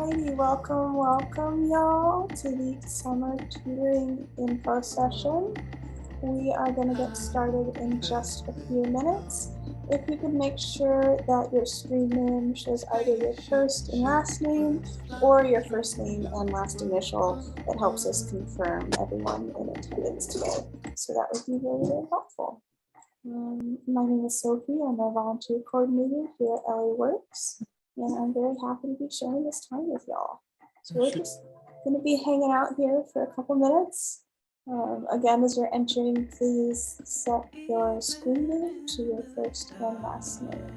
Alrighty, welcome y'all to the summer tutoring info session. We are going to get started in just a few minutes. If you could make sure that your screen name shows either your first and last name or your first name and last initial, that helps us confirm everyone in attendance today. So that would be very, very helpful. My name is Sophie. I'm a volunteer coordinator here at LA Works, and I'm very happy to be sharing this time with y'all. So we're just going to be hanging out here for a couple minutes. Again, as you're entering, please set your screen name to your first and last name.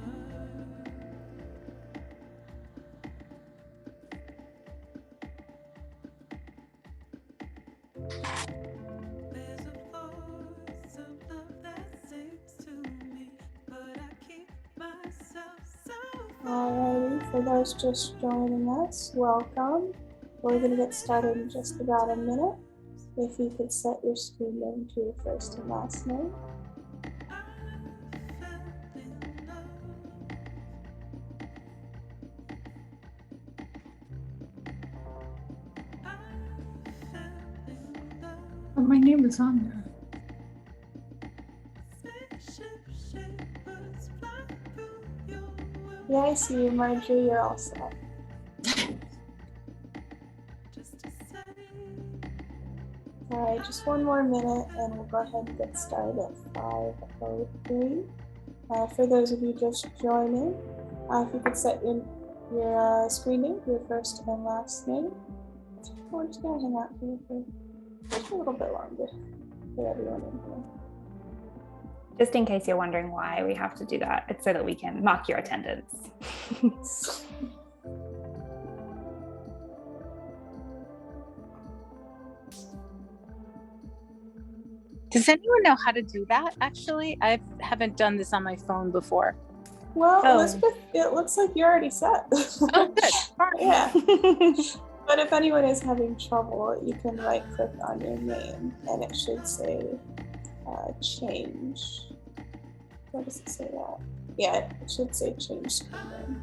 Alrighty, for those just joining us, welcome. We're going to get started in just about a minute. If you could set your screen name to your first and last name. Oh, my name is on there. Yeah, I see you, Marjorie. You're all set. All right, just one more minute and we'll go ahead and get started at 5:03. For those of you just joining, if you could set your screen name, your first and last name. We're just gonna hang out here for just a little bit longer for everyone in here. Just in case you're wondering why we have to do that, it's so that we can mark your attendance. Does anyone know how to do that? Actually, I haven't done this on my phone before. Well, Elizabeth, it looks like you're already set. Oh, good. Yeah. But if anyone is having trouble, you can right click on your name and it should say change. What does it say that? Yeah, it should say change screen name.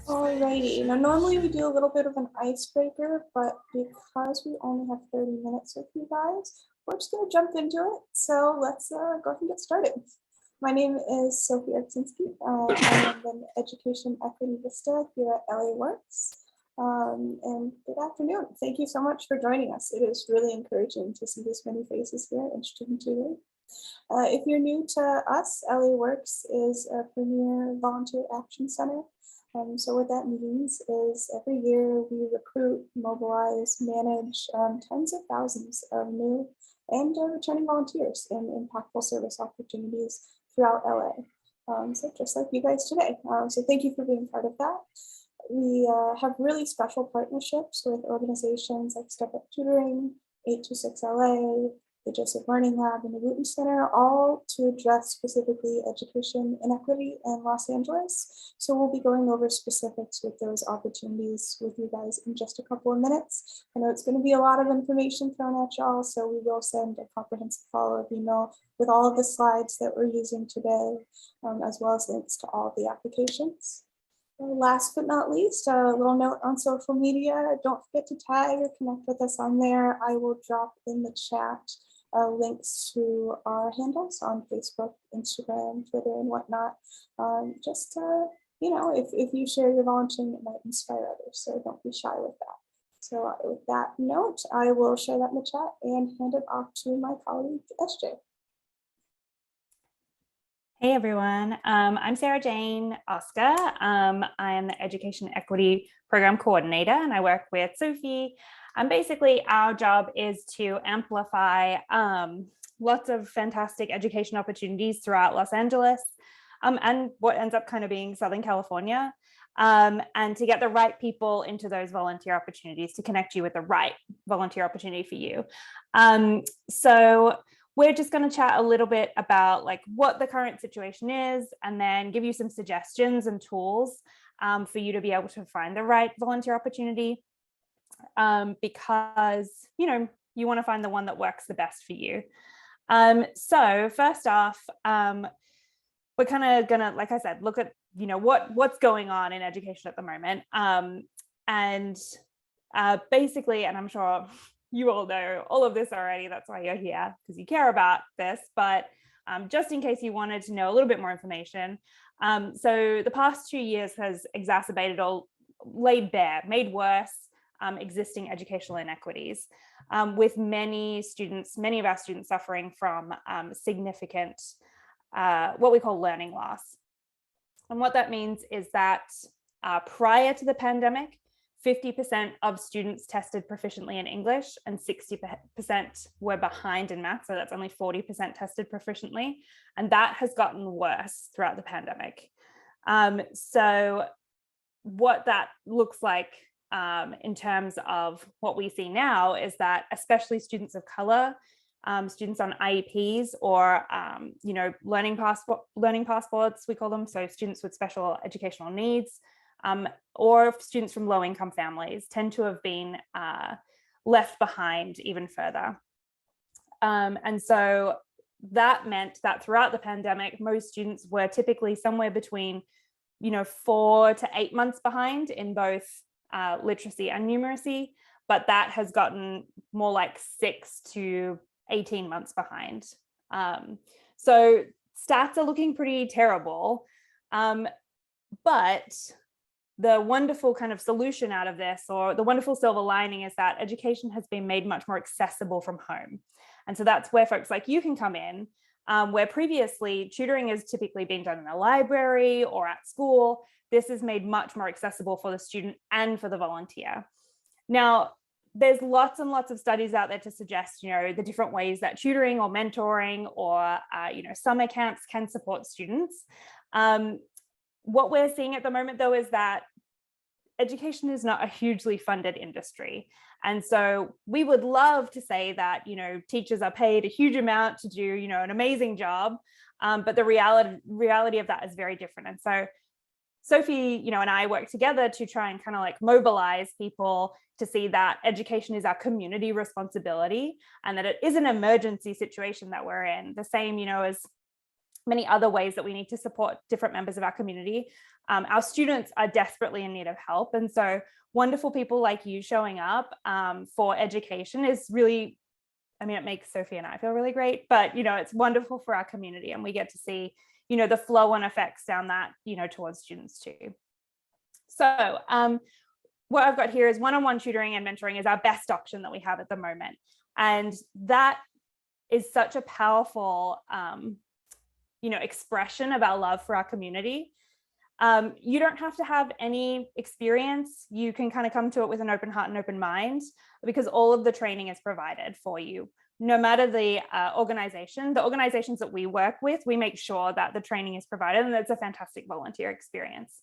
Alrighty, now normally we do a little bit of an icebreaker, but because we only have 30 minutes with you guys, we're just gonna jump into it. So let's go ahead and get started. My name is Sophie Artsinski. I am an Education Equity Vista here at LA Works. And good afternoon. Thank you so much for joining us. It is really encouraging to see this many faces here interested in tutoring. If you're new to us, LA Works is a premier volunteer action center. So what that means is every year we recruit, mobilize, manage tens of thousands of new and returning volunteers in impactful service opportunities throughout LA. So just like you guys today. So thank you for being part of that. We have really special partnerships with organizations like StepUp Tutoring, 826 LA, the Joseph Learning Lab, and the Wooten Center, all to address specifically education inequity in Los Angeles. So we'll be going over specifics with those opportunities with you guys in just a couple of minutes. I know it's going to be a lot of information thrown at y'all, so we will send a comprehensive follow-up email with all of the slides that we're using today, as well as links to all of the applications. Last but not least, a little note on social media. Don't forget to tag or connect with us on there. I will drop in the chat links to our handles on Facebook, Instagram, Twitter, and whatnot. Just to, if you share your volunteering, it might inspire others. So don't be shy with that. So with that note, I will share that in the chat and hand it off to my colleague, SJ. Hey everyone, I'm Sarah Jane Oscar. I am the Education Equity Program Coordinator and I work with Sophie. Basically, our job is to amplify lots of fantastic education opportunities throughout Los Angeles and what ends up kind of being Southern California, and to get the right people into those volunteer opportunities, to connect you with the right volunteer opportunity for you. So we're just going to chat a little bit about like what the current situation is and then give you some suggestions and tools for you to be able to find the right volunteer opportunity, because you want to find the one that works the best for you. So first off, we're we're kind of gonna, like I said, look at, you know, what's going on in education at the moment. Basically, and I'm sure you all know all of this already, that's why you're here, because you care about this, but just in case you wanted to know a little bit more information. So the past 2 years has exacerbated or laid bare, made worse existing educational inequities, with many of our students suffering from significant, what we call learning loss. And what that means is that prior to the pandemic, 50% of students tested proficiently in English and 60% were behind in math. So that's only 40% tested proficiently. And that has gotten worse throughout the pandemic. So what that looks like in terms of what we see now is that especially students of color, students on IEPs or you know, learning passports, we call them, so students with special educational needs, or students from low-income families tend to have been left behind even further. And so that meant that throughout the pandemic, most students were typically somewhere between, you know, 4 to 8 months behind in both literacy and numeracy, but that has gotten more like 6 to 18 months behind. So stats are looking pretty terrible, but the wonderful kind of solution out of this, or the wonderful silver lining, is that education has been made much more accessible from home. And so that's where folks like you can come in, where previously tutoring has typically been done in a library or at school. This is made much more accessible for the student and for the volunteer. Now, there's lots and lots of studies out there to suggest, you know, the different ways that tutoring or mentoring or, you know, summer camps can support students. What we're seeing at the moment, though, is that education is not a hugely funded industry. And so we would love to say that, you know, teachers are paid a huge amount to do, you know, an amazing job. But the reality of that is very different. And so Sophie, you know, and I work together to try and kind of like mobilize people to see that education is our community responsibility and that it is an emergency situation that we're in, the same, you know, as many other ways that we need to support different members of our community. Our students are desperately in need of help. And so wonderful people like you showing up for education is really, I mean, it makes Sophie and I feel really great, but, you know, it's wonderful for our community, and we get to see, you know, the flow and effects down that, you know, towards students too. So what I've got here is one-on-one tutoring and mentoring is our best option that we have at the moment. And that is such a powerful, you know, expression of our love for our community. You don't have to have any experience. You can kind of come to it with an open heart and open mind, because all of the training is provided for you. No matter the organizations that we work with, we make sure that the training is provided, and it's a fantastic volunteer experience.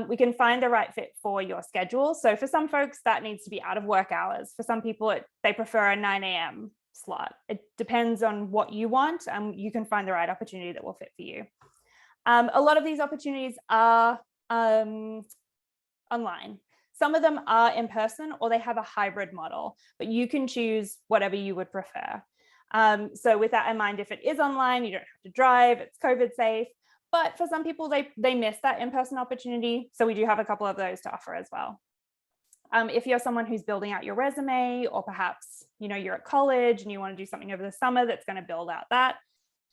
We can find the right fit for your schedule. So for some folks, that needs to be out of work hours. For some people, they prefer a 9 a.m. slot. It depends on what you want, and you can find the right opportunity that will fit for you. A lot of these opportunities are online. Some of them are in person, or they have a hybrid model, but you can choose whatever you would prefer. So with that in mind, if it is online, you don't have to drive, it's COVID safe, but for some people, they miss that in-person opportunity. So we do have a couple of those to offer as well. If you're someone who's building out your resume, or perhaps, you know, you're at college and you want to do something over the summer that's going to build out that,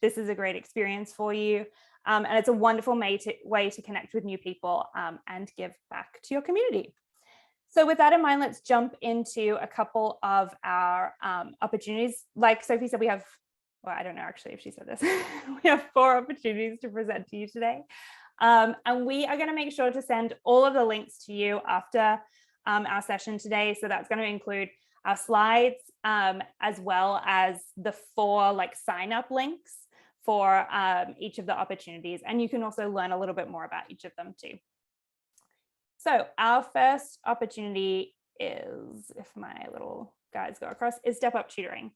this is a great experience for you. And it's a wonderful way to connect with new people and give back to your community. So with that in mind, let's jump into a couple of our opportunities. Like Sophie said, we have, well, I don't know actually if she said this, we have 4 opportunities to present to you today. And we are going to make sure to send all of the links to you after our session today. So that's going to include our slides, as well as the 4 like sign up links for each of the opportunities. And you can also learn a little bit more about each of them too. So our first opportunity is, if my little guys go across, is StepUp Tutoring.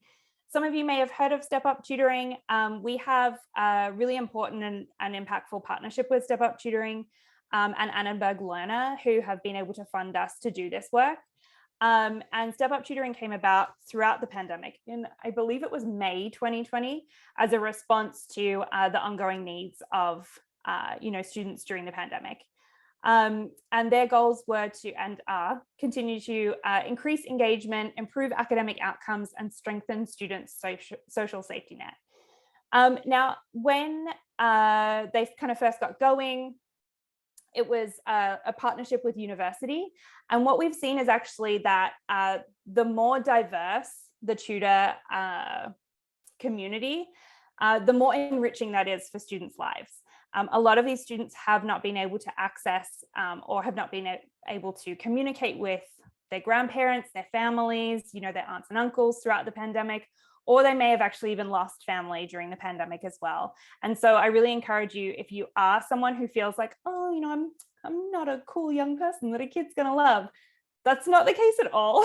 Some of you may have heard of StepUp Tutoring. We have a really important and impactful partnership with StepUp Tutoring and Annenberg Learner, who have been able to fund us to do this work. And StepUp Tutoring came about throughout the pandemic in, I believe it was May 2020, as a response to the ongoing needs of students during the pandemic. And their goals were to, and are, continue to increase engagement, improve academic outcomes, and strengthen students' social safety net. Now, when they kind of first got going, it was a partnership with university. And what we've seen is actually that the more diverse the tutor community, the more enriching that is for students' lives. A lot of these students have not been able to access or have not been able to communicate with their grandparents, their families, their aunts and uncles throughout the pandemic, or they may have actually even lost family during the pandemic as well. And so I really encourage you, if you are someone who feels like, oh, I'm not a cool young person that a kid's gonna love, that's not the case at all.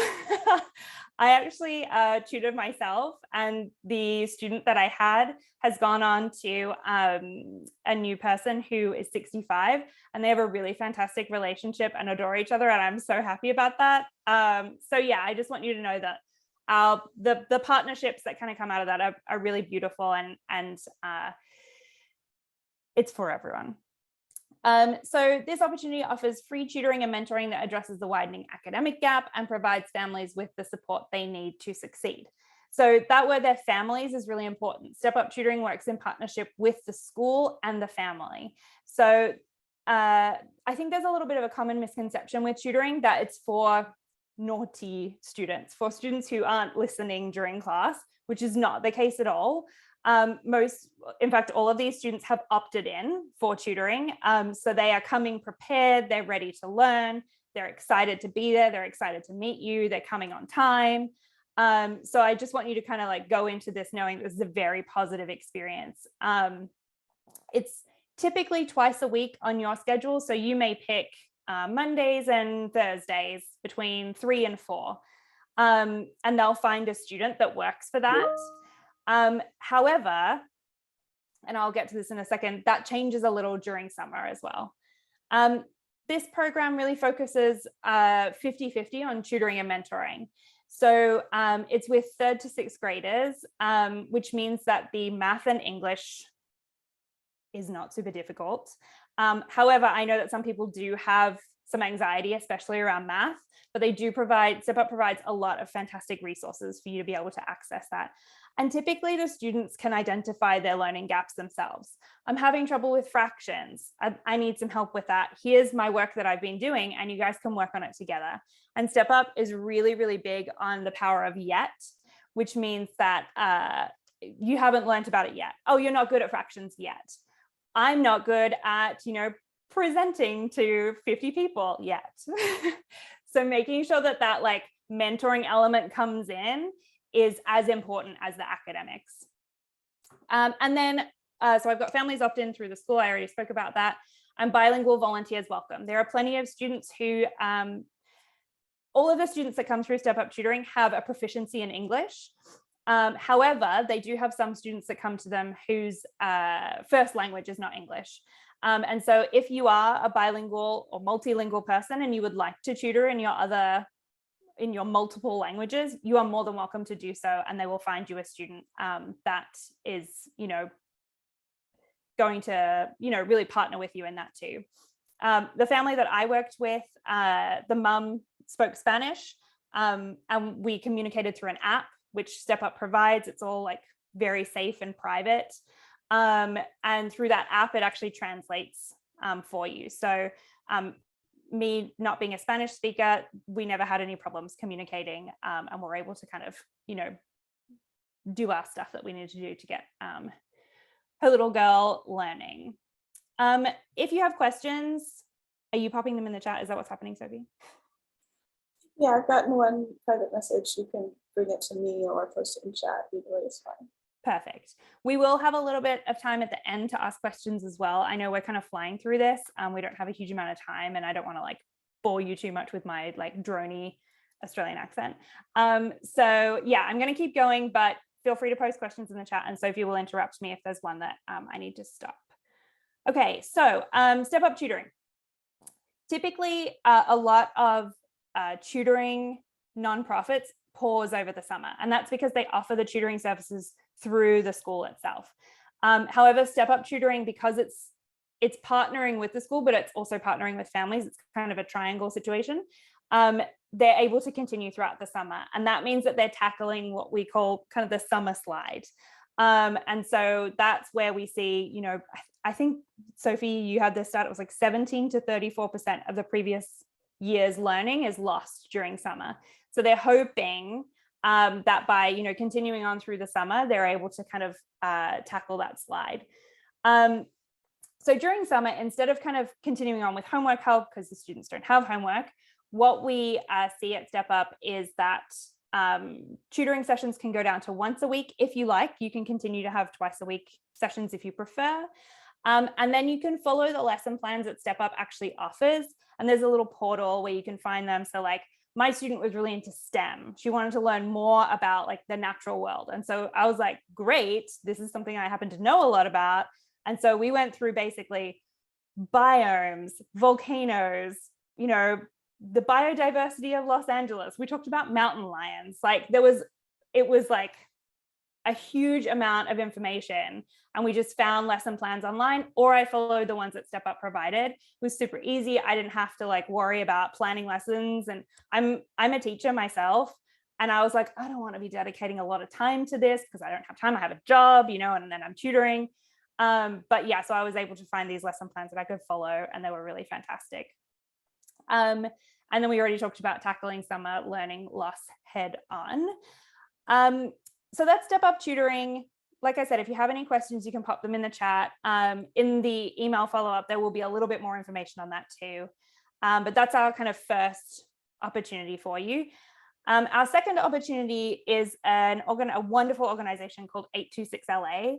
I actually tutored myself, and the student that I had has gone on to a new person who is 65, and they have a really fantastic relationship and adore each other. And I'm so happy about that. So yeah, I just want you to know that the partnerships that kind of come out of that are really beautiful, and it's for everyone. So this opportunity offers free tutoring and mentoring that addresses the widening academic gap and provides families with the support they need to succeed. So that word there, families, is really important. StepUp Tutoring works in partnership with the school and the family. So I think there's a little bit of a common misconception with tutoring that it's for naughty students, for students who aren't listening during class, which is not the case at all. In fact, all of these students have opted in for tutoring. So they are coming prepared, they're ready to learn, they're excited to be there, they're excited to meet you, they're coming on time. So I just want you to kind of like go into this knowing this is a very positive experience. It's typically twice a week on your schedule. So you may pick Mondays and Thursdays between 3 and 4. And they'll find a student that works for that. However, and I'll get to this in a second, that changes a little during summer as well. This program really focuses 50-50 on tutoring and mentoring. So it's with 3rd to 6th graders, which means that the math and English is not super difficult. However, I know that some people do have some anxiety, especially around math, but they do StepUp provides a lot of fantastic resources for you to be able to access that. And typically the students can identify their learning gaps themselves. I'm having trouble with fractions. I need some help with that. Here's my work that I've been doing, and you guys can work on it together. And StepUp is really, really big on the power of yet, which means that you haven't learned about it yet. Oh, you're not good at fractions yet. I'm not good at, presenting to 50 people yet. So making sure that like mentoring element comes in is as important as the academics. And then, so I've got families opt in through the school. I already spoke about that. And bilingual volunteers welcome. There are plenty of students who, all of the students that come through StepUp Tutoring have a proficiency in English. However, they do have some students that come to them whose first language is not English. And so if you are a bilingual or multilingual person and you would like to tutor in your multiple languages, you are more than welcome to do so, and they will find you a student that is, going to, really partner with you in that too. The family that I worked with, the mum spoke Spanish, and we communicated through an app, which StepUp provides. It's all like very safe and private. And through that app, it actually translates for you. So me not being a Spanish speaker, we never had any problems communicating, and we're able to kind of, do our stuff that we need to do to get her little girl learning. If you have questions, are you popping them in the chat? Is that what's happening, Sophie? Yeah, I've gotten one private message. You can bring it to me or post it in chat. Either way is fine. Perfect. We will have a little bit of time at the end to ask questions as well. I know we're kind of flying through this. We don't have a huge amount of time, and I don't want to like bore you too much with my like drony Australian accent. So yeah, I'm going to keep going, but feel free to post questions in the chat, and Sophie will interrupt me if there's one that I need to stop. Okay, so StepUp Tutoring. Typically, a lot of tutoring nonprofits pause over the summer, and that's because they offer the tutoring services through the school itself. However, StepUp Tutoring, because it's partnering with the school, but it's also partnering with families, it's kind of a triangle situation, they're able to continue throughout the summer. And that means that they're tackling what we call kind of the summer slide. And so that's where we see, you know, I think, Sophie, you had this stat, it was like 17 to 34% of the previous year's learning is lost during summer. So they're hoping that by, you know, continuing on through the summer, they're able to kind of tackle that slide. So during summer, instead of kind of continuing on with homework help, because the students don't have homework, what we see at StepUp is that tutoring sessions can go down to once a week if you like. You can continue to have twice a week sessions if you prefer. And then you can follow the lesson plans that StepUp actually offers. And there's a little portal where you can find them. So like my student was really into STEM. She wanted to learn more about like the natural world. And so I was like, great, this is something I happen to know a lot about. And so we went through basically biomes, volcanoes, you know, the biodiversity of Los Angeles. We talked about mountain lions. Like it was like a huge amount of information, and we just found lesson plans online, or I followed the ones that StepUp provided. It was super easy. I didn't have to like worry about planning lessons, and I'm a teacher myself, and I was like, I don't want to be dedicating a lot of time to this because I don't have time. I have a job, you know, and then I'm tutoring. But yeah, so I was able to find these lesson plans that I could follow, and they were really fantastic. And then we already talked about tackling summer learning loss head on. So that's StepUp Tutoring. Like I said, if you have any questions, you can pop them in the chat. In the email follow-up, there will be a little bit more information on that too. But that's our kind of first opportunity for you. Our second opportunity is a wonderful organization called 826LA.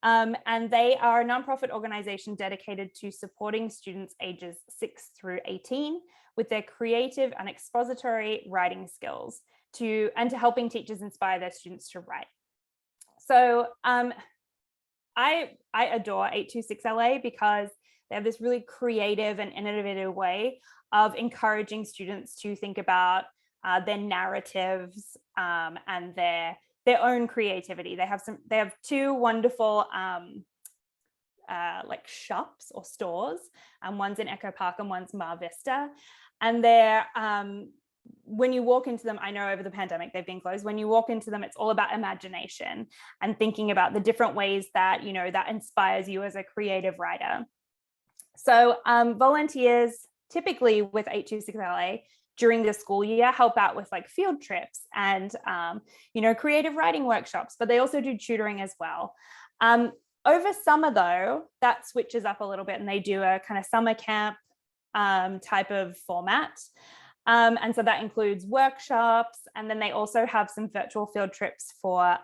And they are a nonprofit organization dedicated to supporting students ages 6 through 18 with their creative and expository writing skills to helping teachers inspire their students to write. So I adore 826LA because they have this really creative and innovative way of encouraging students to think about their narratives and their own creativity. They have two wonderful like shops or stores, and one's in Echo Park and one's Mar Vista. And they're when you walk into them, I know over the pandemic they've been closed. When you walk into them, it's all about imagination and thinking about the different ways that, you know, that inspires you as a creative writer. So volunteers typically with 826LA during the school year help out with like field trips and, you know, creative writing workshops, but they also do tutoring as well. Over summer though, that switches up a little bit and they do a kind of summer camp type of format. And so that includes workshops, and then they also have some virtual field trips for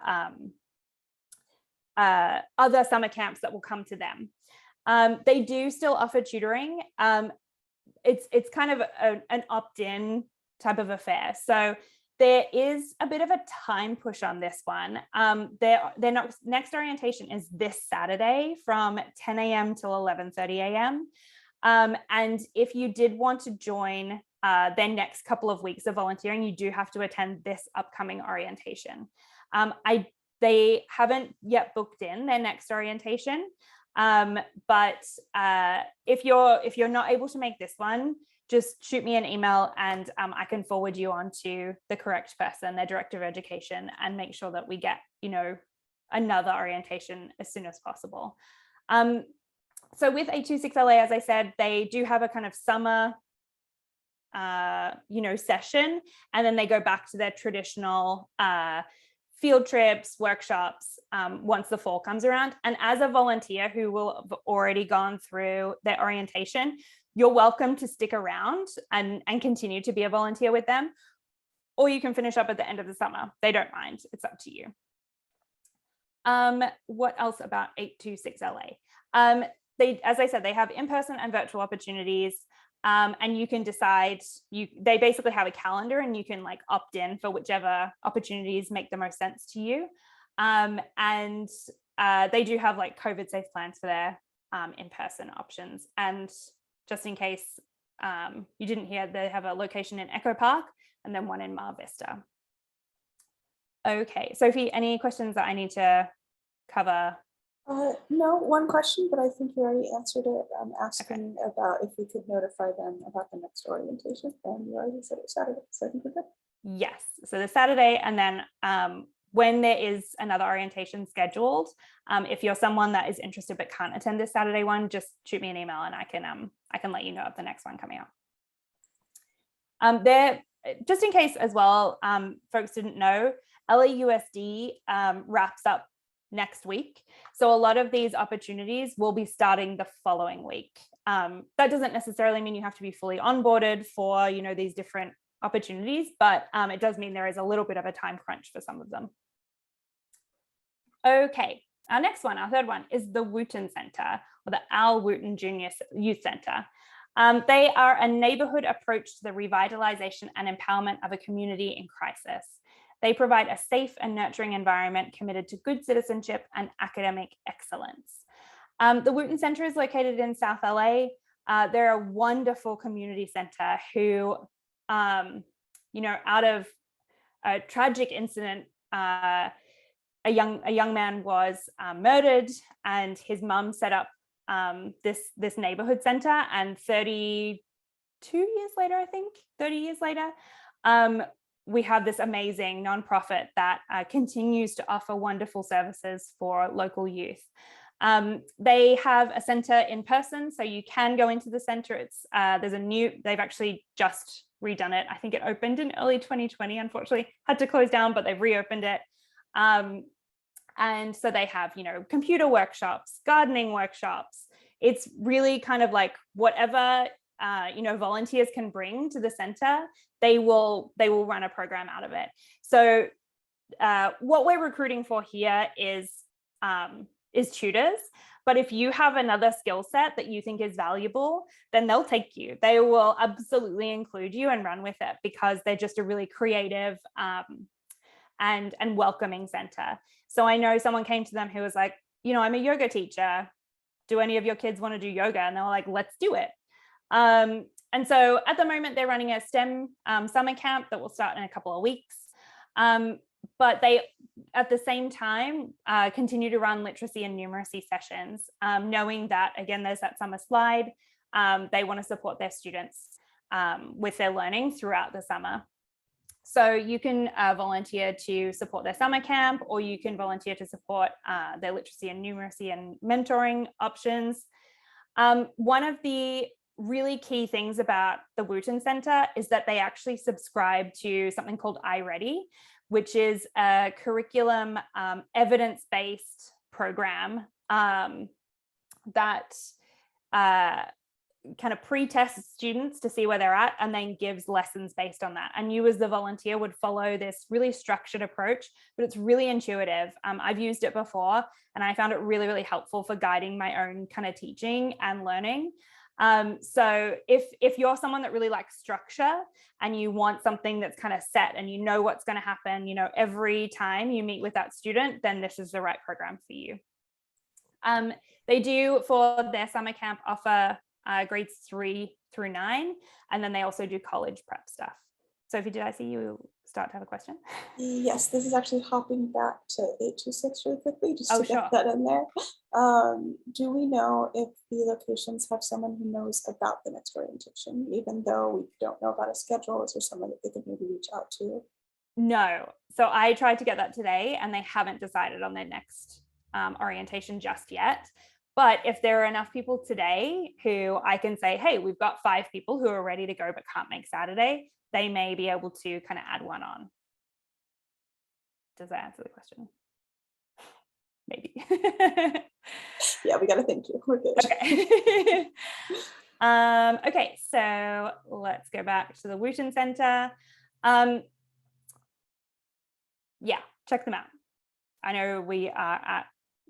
other summer camps that will come to them. They do still offer tutoring. It's kind of an opt-in type of affair. So there is a bit of a time push on this one. Their next orientation is this Saturday from 10 a.m. till 11:30 a.m. And if you did want to join their next couple of weeks of volunteering, you do have to attend this upcoming orientation. They haven't yet booked in their next orientation, but if you're not able to make this one, just shoot me an email and I can forward you on to the correct person, their director of education, and make sure that we get, you know, another orientation as soon as possible. So with 826LA, as I said, they do have a kind of summer you know, session, and then they go back to their traditional field trips, workshops once the fall comes around. And as a volunteer who will have already gone through their orientation, you're welcome to stick around and continue to be a volunteer with them, or you can finish up at the end of the summer. They don't mind, it's up to you. What else about 826LA? As I said, they have in-person and virtual opportunities. And you can decide, they basically have a calendar and you can like opt in for whichever opportunities make the most sense to you. And they do have like COVID safe plans for their in-person options. And just in case you didn't hear, they have a location in Echo Park and then one in Mar Vista. Okay, Sophie, any questions that I need to cover? No, one question, but I think you already answered it. I'm asking about if we could notify them about the next orientation, and you already said it was Saturday, so I think we're good. Yes, so the Saturday, and then when there is another orientation scheduled, if you're someone that is interested but can't attend this Saturday one, just shoot me an email and I can let you know of the next one coming up. There, just in case as well, folks didn't know, LAUSD wraps up next week. So a lot of these opportunities will be starting the following week. That doesn't necessarily mean you have to be fully onboarded for, you know, these different opportunities, but it does mean there is a little bit of a time crunch for some of them. Okay, our next one, our third one, is the Wooten Center, or the Al Wooten Junior Youth Center. They are a neighborhood approach to the revitalization and empowerment of a community in crisis. They provide a safe and nurturing environment committed to good citizenship and academic excellence. The Wooten Center is located in South LA. They're a wonderful community center who, you know, out of a tragic incident, a young man was murdered, and his mum set up this neighborhood center, and 32 years later, I think 30 years later, we have this amazing nonprofit that continues to offer wonderful services for local youth. They have a center in person, so you can go into the center. It's they've actually just redone it. I think it opened in early 2020, unfortunately had to close down, but they've reopened it. And so they have, you know, computer workshops, gardening workshops. It's really kind of like whatever, you know, volunteers can bring to the center, they will run a program out of it. So what we're recruiting for here is tutors. But if you have another skill set that you think is valuable, then they'll take you. They will absolutely include you and run with it, because they're just a really creative and welcoming center. So I know someone came to them who was like, you know, I'm a yoga teacher. Do any of your kids want to do yoga? And they were like, let's do it. And so at the moment, they're running a STEM summer camp that will start in a couple of weeks. But they, at the same time, continue to run literacy and numeracy sessions, knowing that, again, there's that summer slide. They want to support their students with their learning throughout the summer. So you can volunteer to support their summer camp, or you can volunteer to support their literacy and numeracy and mentoring options. One of the really key things about the Wooten Center is that they actually subscribe to something called iReady, which is a curriculum evidence-based program that kind of pre-tests students to see where they're at, and then gives lessons based on that. And you as the volunteer would follow this really structured approach, but it's really intuitive. I've used it before, and I found it really, really helpful for guiding my own kind of teaching and learning. So if you're someone that really likes structure and you want something that's kind of set and you know what's going to happen, you know, every time you meet with that student, then this is the right program for you. They do, for their summer camp, offer grades 3 through 9, and then they also do college prep stuff. Sophie, did I see you start to have a question? Yes, this is actually hopping back to 826 really quickly, just to sure. get that in there. Do we know if the locations have someone who knows about the next orientation, even though we don't know about a schedule? Is there someone that they could maybe reach out to? No. So I tried to get that today, and they haven't decided on their next orientation just yet. But if there are enough people today who I can say, hey, we've got 5 people who are ready to go but can't make Saturday, they may be able to kind of add one on. Does that answer the question? Maybe. Yeah, we got to thank you. We're good. Okay. Okay, so let's go back to the Wooten Center. Yeah, check them out. I know we are at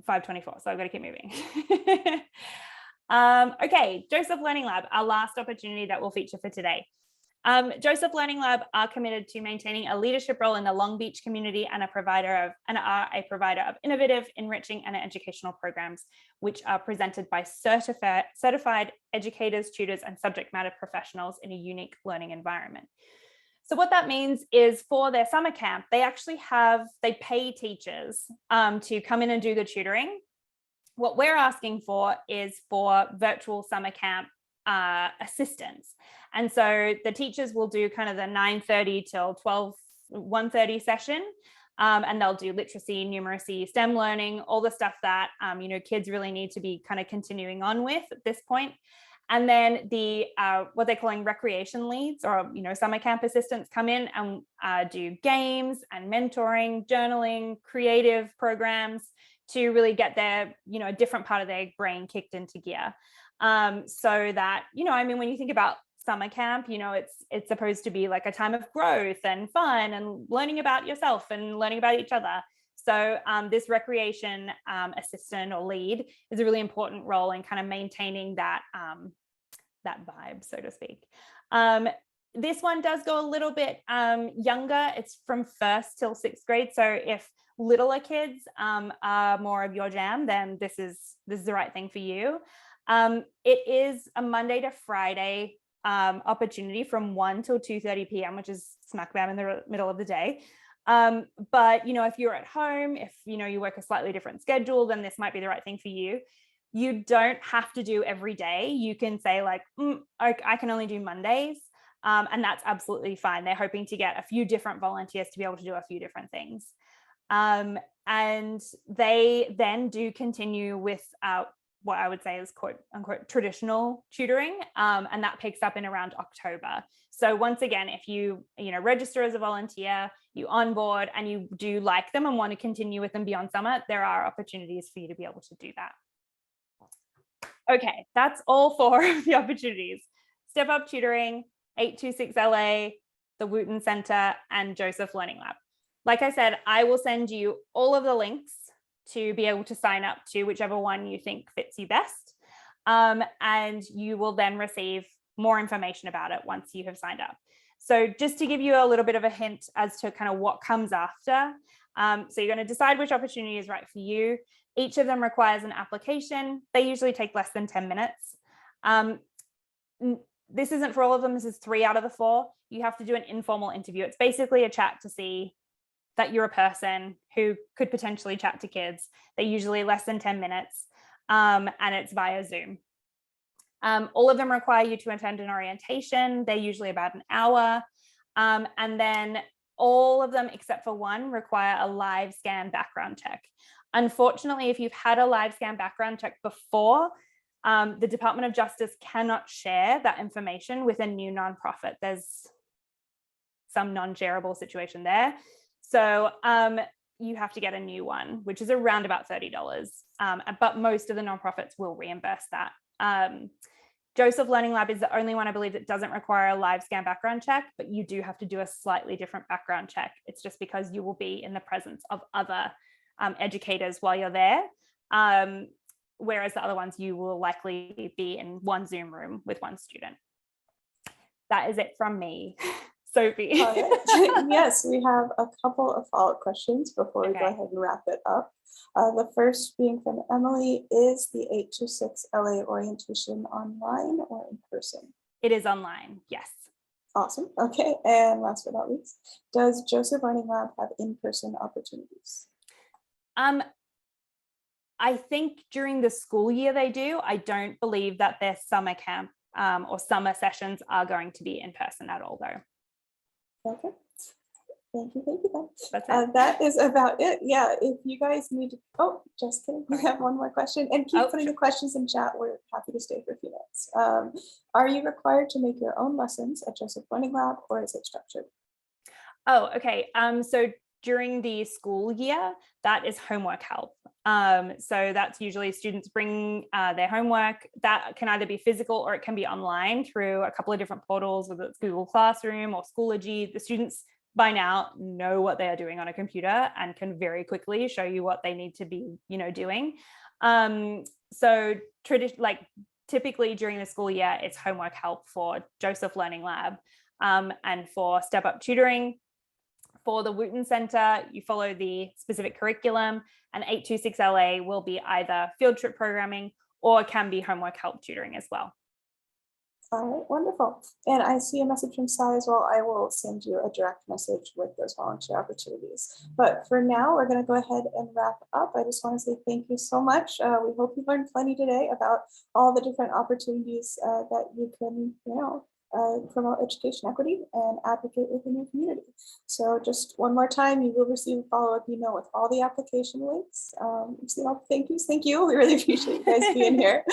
5:24, so I've got to keep moving. Okay, Joseph Learning Lab, our last opportunity that we'll feature for today. Joseph Learning Lab are committed to maintaining a leadership role in the Long Beach community and are a provider of innovative, enriching, and educational programs, which are presented by certified educators, tutors, and subject matter professionals in a unique learning environment. So what that means is for their summer camp, they pay teachers to come in and do the tutoring. What we're asking for is for virtual summer camp assistance. And so the teachers will do kind of the 9:30 till 1:30 session, and they'll do literacy, numeracy, STEM learning, all the stuff that kids really need to be kind of continuing on with at this point. And then the what they're calling recreation leads, or summer camp assistants, come in and do games and mentoring, journaling, creative programs to really get their a different part of their brain kicked into gear. So that, when you think about summer camp, it's supposed to be like a time of growth and fun and learning about yourself and learning about each other. So this recreation assistant or lead is a really important role in kind of maintaining that vibe, so to speak. This one does go a little bit younger. It's from 1st till 6th grade. So if littler kids are more of your jam, then this is the right thing for you. It is a Monday to Friday opportunity from 1 till 2:30 p.m., which is smack bam in the middle of the day. But if you're at home, if you work a slightly different schedule, then this might be the right thing for you. You don't have to do every day. You can say like, I can only do Mondays. And that's absolutely fine. They're hoping to get a few different volunteers to be able to do a few different things. And they then do continue with what I would say is quote unquote traditional tutoring. And that picks up in around October. So once again, if you register as a volunteer, you onboard and you do like them and want to continue with them beyond summer, there are opportunities for you to be able to do that. Okay, that's all 4 of the opportunities. StepUp Tutoring, 826 LA, the Wooten Center, and Joseph Learning Lab. Like I said, I will send you all of the links to be able to sign up to whichever one you think fits you best. And you will then receive more information about it once you have signed up. So just to give you a little bit of a hint as to kind of what comes after. So you're going to decide which opportunity is right for you. Each of them requires an application. They usually take less than 10 minutes. This isn't for all of them. This is 3 out of the 4. You have to do an informal interview. It's basically a chat to see that you're a person who could potentially chat to kids. They're usually less than 10 minutes, and it's via Zoom. All of them require you to attend an orientation. They're usually about an hour. And then all of them, except for one, require a live scan background check. Unfortunately, if you've had a live scan background check before, the Department of Justice cannot share that information with a new nonprofit. There's some non-shareable situation there. So you have to get a new one, which is around about $30. But most of the nonprofits will reimburse that. Joseph Learning Lab is the only one, I believe, that doesn't require a live scan background check, but you do have to do a slightly different background check. It's just because you will be in the presence of other educators while you're there. Whereas the other ones, you will likely be in one Zoom room with one student. That is it from me. Sophie. Yes, we have a couple of follow-up questions before we go ahead and wrap it up. The first being from Emily, is the 826 LA orientation online or in person? It is online, yes. Awesome. Okay, and last but not least, does Joseph Learning Lab have in-person opportunities? I think during the school year they do. I don't believe that their summer camp or summer sessions are going to be in person at all, though. Okay. Thank you. That's it. That is about it. Yeah, if you guys need to, just kidding. We have one more question, and keep putting the questions in chat. We're happy to stay for a few minutes. Are you required to make your own lessons at Joseph Learning Lab, or is it structured? Oh, okay. So during the school year, that is homework help. So that's usually students bring their homework. That can either be physical or it can be online through a couple of different portals, whether it's Google Classroom or Schoology. The students by now know what they are doing on a computer and can very quickly show you what they need to be, doing. So typically during the school year, it's homework help for Joseph Learning Lab. And for StepUp Tutoring, for the Wooten Center, you follow the specific curriculum, and 826LA will be either field trip programming or can be homework help tutoring as well. All right, wonderful. And I see a message from Sai as well. I will send you a direct message with those volunteer opportunities. But for now, we're going to go ahead and wrap up. I just want to say thank you so much. We hope you learned plenty today about all the different opportunities that you can, promote education equity and advocate within your community. So just one more time, you will receive a follow-up email with all the application links. Thank you. We really appreciate you guys being here.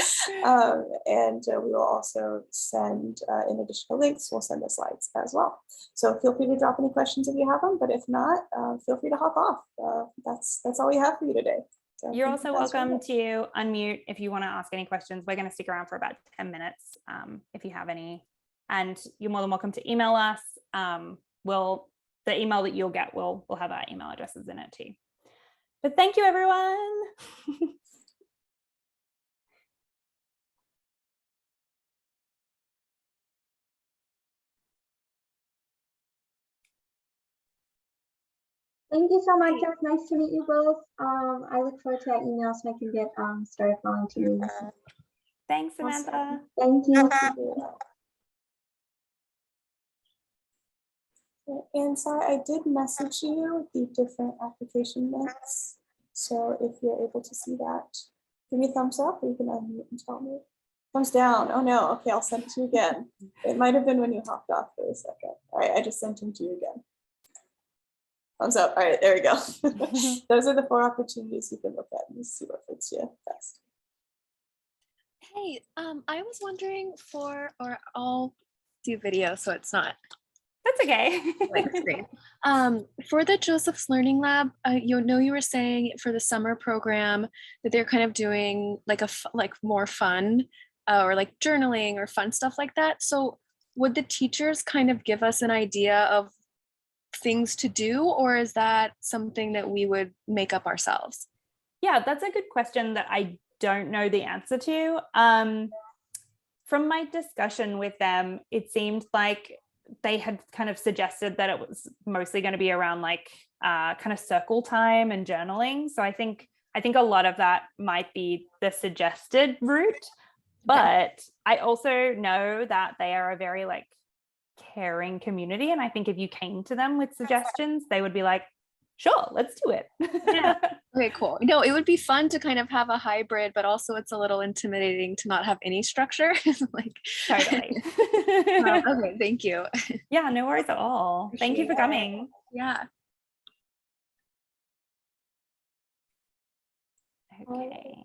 And we will also send in additional links, we'll send the slides as well. So feel free to drop any questions if you have them, but if not, feel free to hop off. That's all we have for you today. So you're also welcome to unmute if you want to ask any questions. We're going to stick around for about 10 minutes if you have any. And you're more than welcome to email us. The email that you'll get will have our email addresses in it too. But thank you, everyone. Thank you so much. It was nice to meet you both. I look forward to that email so I can get started volunteering. Thanks, Samantha. Thank you. And sorry, I did message you the different application links. So if you're able to see that, give me a thumbs up, or you can unmute and tell me. Thumbs down. Oh no. Okay, I'll send it to you again. It might have been when you hopped off for a second. All right, I just sent them to you again. Thumbs up. All right, there we go. Those are the 4 opportunities you can look at and see what fits you best. Hey, I was wondering I'll do video so it's not That's okay. like screen. For the Joseph's Learning Lab, you were saying for the summer program that they're kind of doing like more fun or like journaling or fun stuff like that. So would the teachers kind of give us an idea of things to do, or is that something that we would make up ourselves? Yeah, that's a good question that I don't know the answer to. From my discussion with them, it seemed like they had kind of suggested that it was mostly going to be around like kind of circle time and journaling. So I think a lot of that might be the suggested route, but I also know that they are a very like caring community. And I think if you came to them with suggestions, they would be like, sure, let's do it. Yeah. Okay, cool. No, it would be fun to kind of have a hybrid, but also it's a little intimidating to not have any structure. Like Totally. okay, thank you. Yeah, no worries at all. Thank you for coming. Yeah. Okay.